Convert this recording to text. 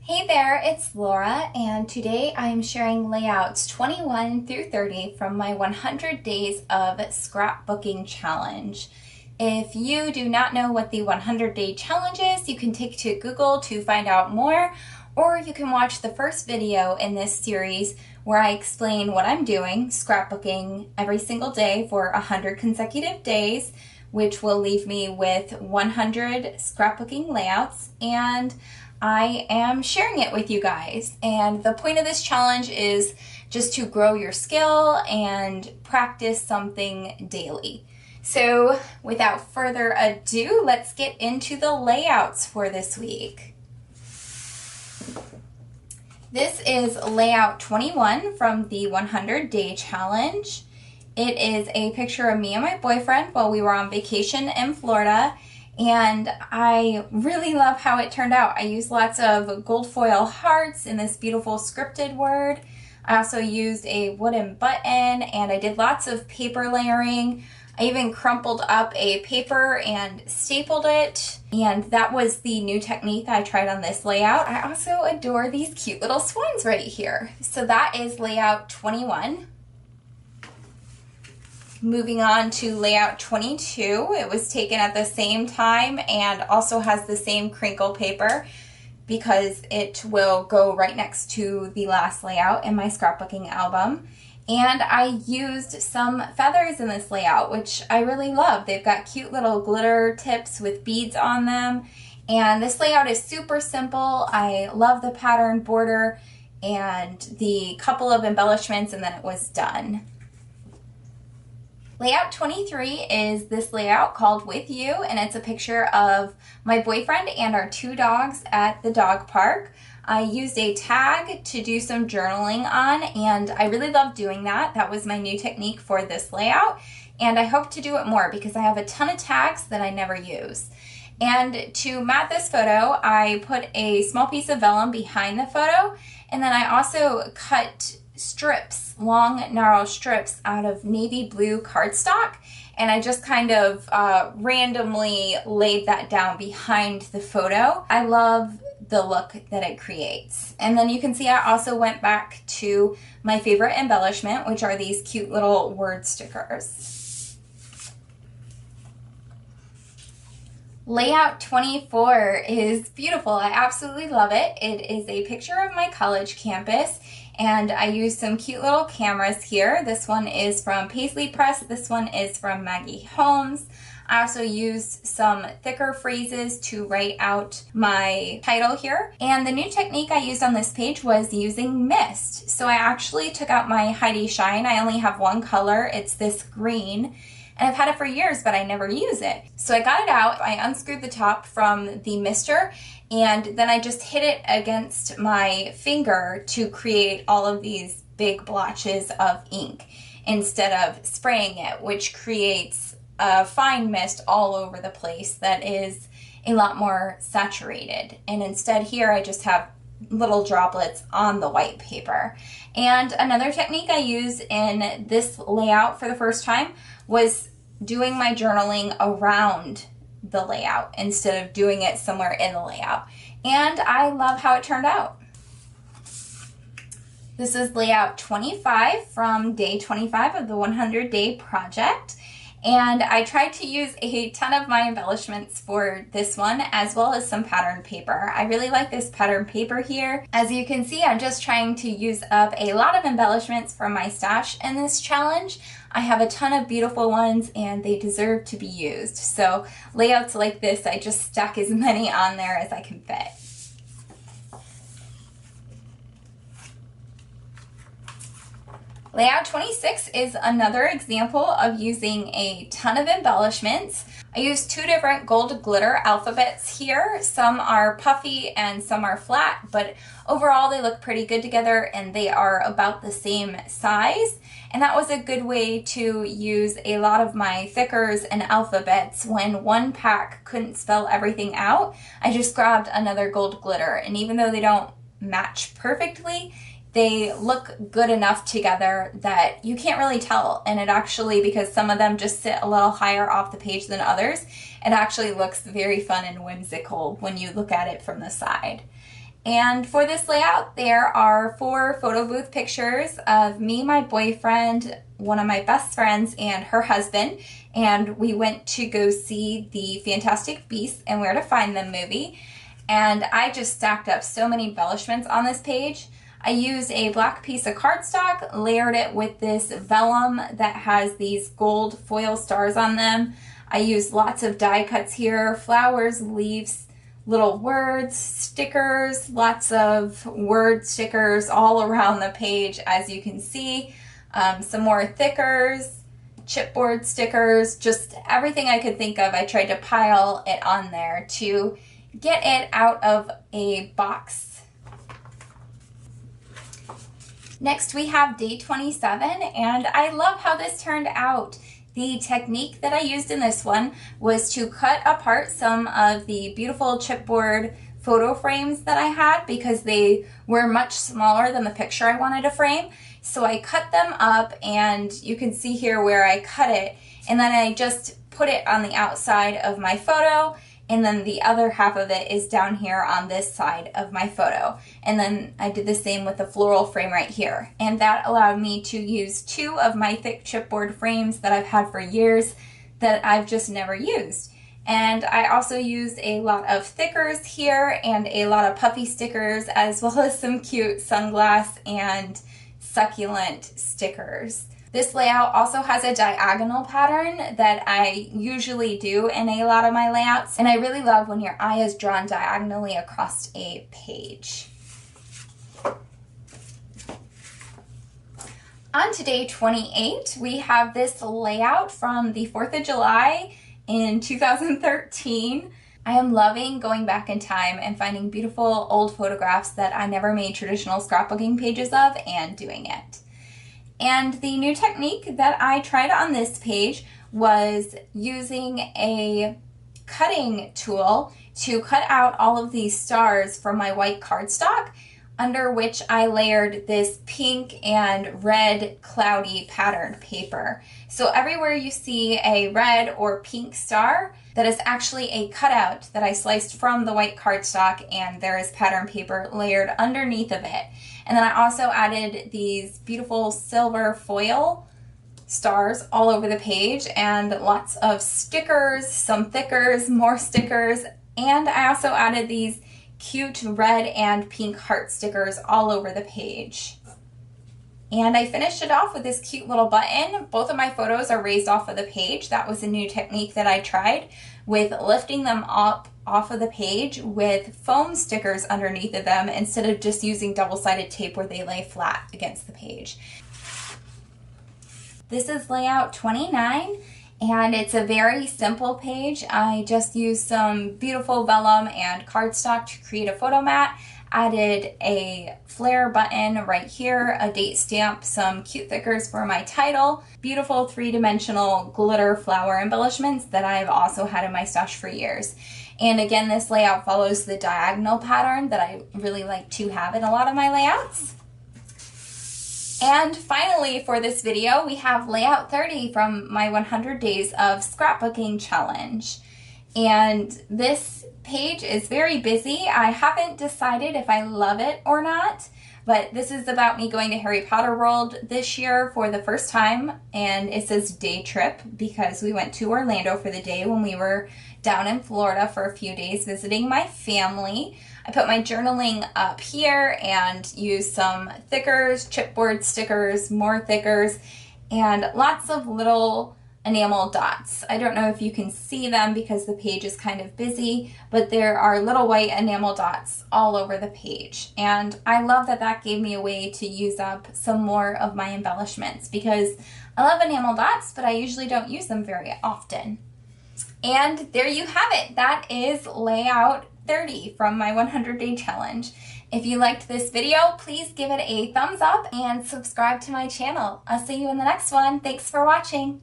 Hey there, it's Laura, and today I am sharing layouts 21 through 30 from my 100 Days of Scrapbooking Challenge. If you do not know what the 100-day challenge is, you can take to Google to find out more, or you can watch the first video in this series where I explain what I'm doing, scrapbooking every single day for 100 consecutive days, which will leave me with 100 scrapbooking layouts, and I am sharing it with you guys. And the point of this challenge is just to grow your skill and practice something daily. So without further ado, let's get into the layouts for this week. This is layout 21 from the 100-day challenge. It is a picture of me and my boyfriend while we were on vacation in Florida, and I really love how it turned out. I used lots of gold foil hearts in this beautiful scripted word. I also used a wooden button, and I did lots of paper layering. I even crumpled up a paper and stapled it, and that was the new technique I tried on this layout. I also adore these cute little swans right here. So that is layout 21. Moving on to layout 22, it was taken at the same time and also has the same crinkle paper because it will go right next to the last layout in my scrapbooking album. And I used some feathers in this layout, which I really love. They've got cute little glitter tips with beads on them. And this layout is super simple. I love the pattern border and the couple of embellishments, and then it was done. Layout 23 is this layout called With You, and it's a picture of my boyfriend and our two dogs at the dog park. I used a tag to do some journaling on, and I really love doing that. That was my new technique for this layout, and I hope to do it more because I have a ton of tags that I never use. And to mat this photo, I put a small piece of vellum behind the photo, and then I also cut strips, long narrow strips out of navy blue cardstock, and I just kind of randomly laid that down behind the photo. I love the look that it creates. And then you can see I also went back to my favorite embellishment, which are these cute little word stickers. Layout 24 is beautiful. I absolutely love it. It is a picture of my college campus, and I used some cute little cameras here. This one is from Paisley Press. This one is from Maggie Holmes. I also used some thicker phrases to write out my title here. And the new technique I used on this page was using mist. So I actually took out my Heidi Shine. I only have one color. It's this green. And I've had it for years, but I never use it. So I got it out, I unscrewed the top from the mister, and then I just hit it against my finger to create all of these big blotches of ink instead of spraying it, which creates a fine mist all over the place that is a lot more saturated. And instead here I just have little droplets on the white paper. And another technique I use in this layout for the first time was doing my journaling around the layout instead of doing it somewhere in the layout. And I love how it turned out. This is layout 25 from day 25 of the 100-day project. And I tried to use a ton of my embellishments for this one, as well as some pattern paper. I really like this pattern paper here. As you can see, I'm just trying to use up a lot of embellishments from my stash in this challenge. I have a ton of beautiful ones, and they deserve to be used. So layouts like this, I just stack as many on there as I can fit. Layout 26 is another example of using a ton of embellishments. I used two different gold glitter alphabets here. Some are puffy and some are flat, but overall they look pretty good together and they are about the same size. And that was a good way to use a lot of my thickers and alphabets when one pack couldn't spell everything out. I just grabbed another gold glitter, and even though they don't match perfectly, they look good enough together that you can't really tell. And it actually, because some of them just sit a little higher off the page than others, it actually looks very fun and whimsical when you look at it from the side. And for this layout, there are 4 photo booth pictures of me, my boyfriend, one of my best friends, and her husband. And we went to go see the Fantastic Beasts and Where to Find Them movie. And I just stacked up so many embellishments on this page. I used a black piece of cardstock, layered it with this vellum that has these gold foil stars on them. I used lots of die cuts here, flowers, leaves, little words, stickers, lots of word stickers all around the page, as you can see. Some more thickers, chipboard stickers, just everything I could think of. I tried to pile it on there to get it out of a box. Next we have day 27, and I love how this turned out. The technique that I used in this one was to cut apart some of the beautiful chipboard photo frames that I had because they were much smaller than the picture I wanted to frame. So I cut them up, and you can see here where I cut it, and then I just put it on the outside of my photo, and then the other half of it is down here on this side of my photo. And then I did the same with the floral frame right here. And that allowed me to use 2 of my thick chipboard frames that I've had for years that I've just never used. And I also used a lot of thickers here and a lot of puffy stickers, as well as some cute sunglass and succulent stickers. This layout also has a diagonal pattern that I usually do in a lot of my layouts, and I really love when your eye is drawn diagonally across a page. On to day 28, we have this layout from the 4th of July in 2013. I am loving going back in time and finding beautiful old photographs that I never made traditional scrapbooking pages of and doing it. And the new technique that I tried on this page was using a cutting tool to cut out all of these stars from my white cardstock, under which I layered this pink and red cloudy patterned paper. So everywhere you see a red or pink star, that is actually a cutout that I sliced from the white cardstock, and there is pattern paper layered underneath of it. And then I also added these beautiful silver foil stars all over the page, and lots of stickers, some thickers, more stickers, and I also added these cute red and pink heart stickers all over the page. And I finished it off with this cute little button. Both of my photos are raised off of the page. That was a new technique that I tried, with lifting them up off of the page with foam stickers underneath of them instead of just using double-sided tape where they lay flat against the page. This is layout 29, and it's a very simple page. I just used some beautiful vellum and cardstock to create a photo mat, added a flare button right here, a date stamp, some cute thickers for my title, beautiful 3-dimensional glitter flower embellishments that I've also had in my stash for years. And again, this layout follows the diagonal pattern that I really like to have in a lot of my layouts. And finally for this video, we have layout 30 from my 100 days of scrapbooking challenge. And this page is very busy. I haven't decided if I love it or not, but this is about me going to Harry Potter World this year for the first time, and it says day trip because we went to Orlando for the day when we were down in Florida for a few days visiting my family. I put my journaling up here and used some thickers, chipboard stickers, more thickers, and lots of little enamel dots. I don't know if you can see them because the page is kind of busy, but there are little white enamel dots all over the page. And I love that that gave me a way to use up some more of my embellishments because I love enamel dots, but I usually don't use them very often. And there you have it. That is layout 30 from my 100-day challenge. If you liked this video, please give it a thumbs up and subscribe to my channel. I'll see you in the next one. Thanks for watching.